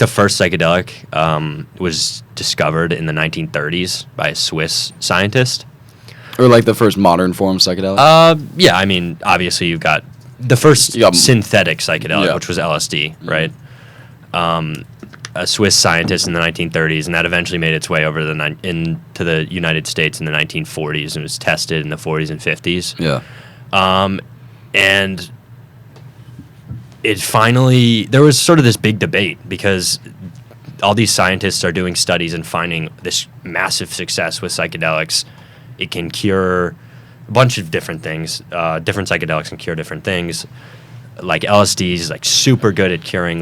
the first psychedelic was discovered in the 1930s by a Swiss scientist. Or like the first modern form of psychedelic? Yeah, I mean, obviously you've got the first synthetic psychedelic, which was LSD, right? A Swiss scientist in the 1930s, and that eventually made its way over into the United States in the 1940s and was tested in the 40s and 50s. Yeah. And it finally, there was sort of this big debate because all these scientists are doing studies and finding this massive success with psychedelics. It can cure a bunch of different things. Different psychedelics can cure different things. Like LSD is like super good at curing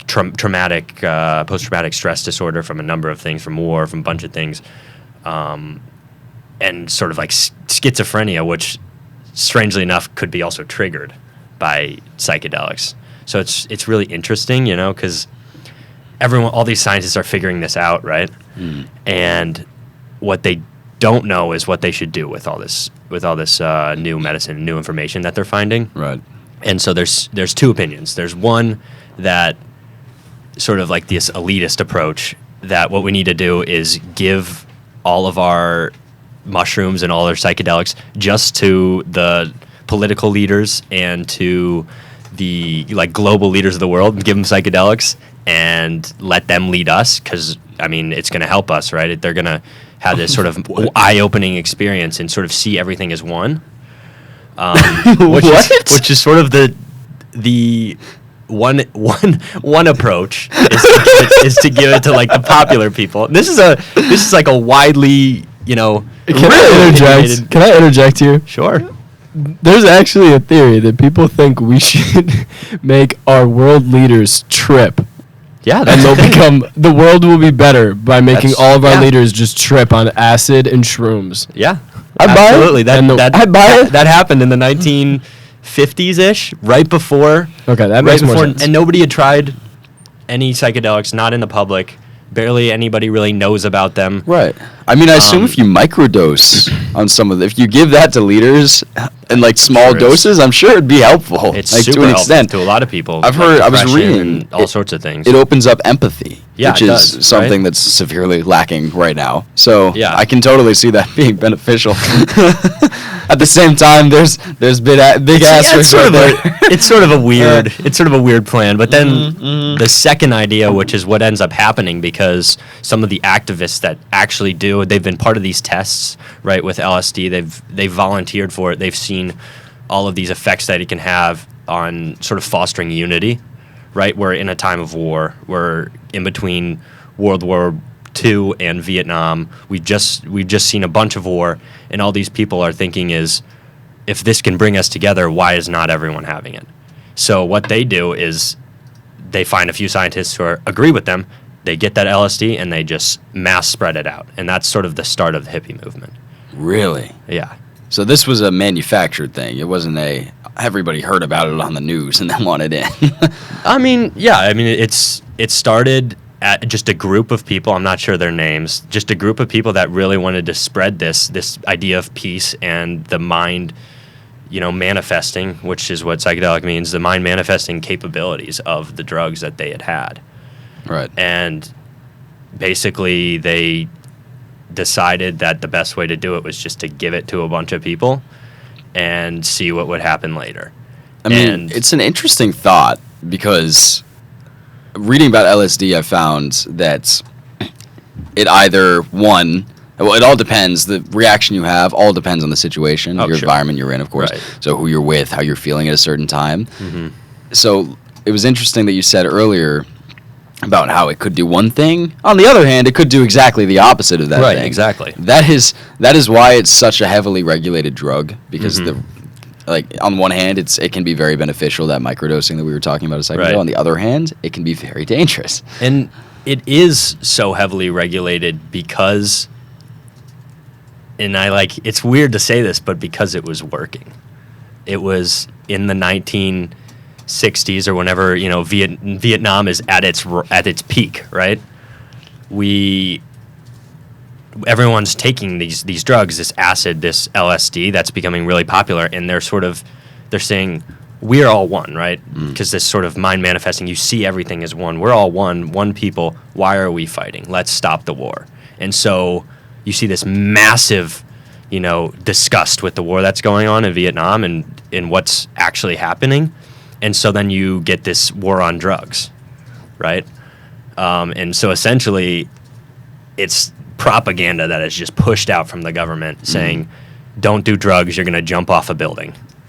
traumatic, post-traumatic stress disorder from a number of things, from war, from a bunch of things, and sort of like schizophrenia, which strangely enough could be also triggered by psychedelics. So it's really interesting, because all these scientists are figuring this out, right? And what they don't know is what they should do with all this new medicine, new information that they're finding. Right. And so there's two opinions. There's one that sort of like this elitist approach that what we need to do is give all of our mushrooms and all our psychedelics just to the political leaders and to the global leaders of the world, and give them psychedelics and let them lead us, because I mean it's going to help us, right? They're going to have this sort of eye-opening experience and sort of see everything as one, which is sort of the one approach is to give it to like the popular people. This is like a widely Can I interject here? Sure. There's actually a theory that people think we should make our world leaders trip. Yeah, and the world will be better by making all of our leaders just trip on acid and shrooms. Yeah, absolutely. I buy it. That happened in the 1950s-ish, right before. Okay, that makes more sense. And nobody had tried any psychedelics, not in the public. Barely anybody really knows about them. Right. I mean, I assume if you microdose on some of if you give that to leaders in like small doses, I'm sure it'd be helpful. It's like, super to an helpful extent. To a lot of people. I was reading all sorts of things. It opens up empathy, which it is does, something that's severely lacking right now. So yeah. I can totally see that being beneficial. At the same time, there's big asterisks right there. It's sort of a weird plan. But then the second idea, which is what ends up happening, because some of the activists that actually they've been part of these tests, right, with LSD. They've volunteered for it. They've seen all of these effects that it can have on sort of fostering unity, right? We're in a time of war. We're in between World War II and Vietnam. We've just seen a bunch of war, and all these people are thinking is, if this can bring us together, why is not everyone having it? So what they do is they find a few scientists who agree with them. They get that LSD and they just mass spread it out, and that's sort of the start of the hippie movement. Really? Yeah. So this was a manufactured thing. It wasn't everybody heard about it on the news and then wanted in. I mean, yeah. I mean, it started at just a group of people. I'm not sure their names. Just a group of people that really wanted to spread this idea of peace and the mind, manifesting, which is what psychedelic means, the mind manifesting capabilities of the drugs that they had. Right. And basically they decided that the best way to do it was just to give it to a bunch of people and see what would happen later. I mean, it's an interesting thought, because reading about LSD, I found that it either, it all depends, the reaction you have all depends on the situation, your environment you're in, of course. Right. So who you're with, how you're feeling at a certain time. Mm-hmm. So it was interesting that you said earlier about how it could do one thing. On the other hand, it could do exactly the opposite of that thing. Right, exactly. That is why it's such a heavily regulated drug, because on one hand, it can be very beneficial, that microdosing that we were talking about a second ago. On the other hand, it can be very dangerous. And it is so heavily regulated because, and it's weird to say this, but because it was working. It was in the 1960s or whenever, Vietnam is at its peak, right? Everyone's taking these drugs, this acid, this LSD that's becoming really popular, and they're saying, we are all one, right? Because this sort of mind manifesting, you see everything as one. We're all one people. Why are we fighting? Let's stop the war. And so you see this massive, disgust with the war that's going on in Vietnam and what's actually happening. And so then you get this war on drugs, right? And so essentially it's propaganda that is just pushed out from the government saying, don't do drugs, you're going to jump off a building.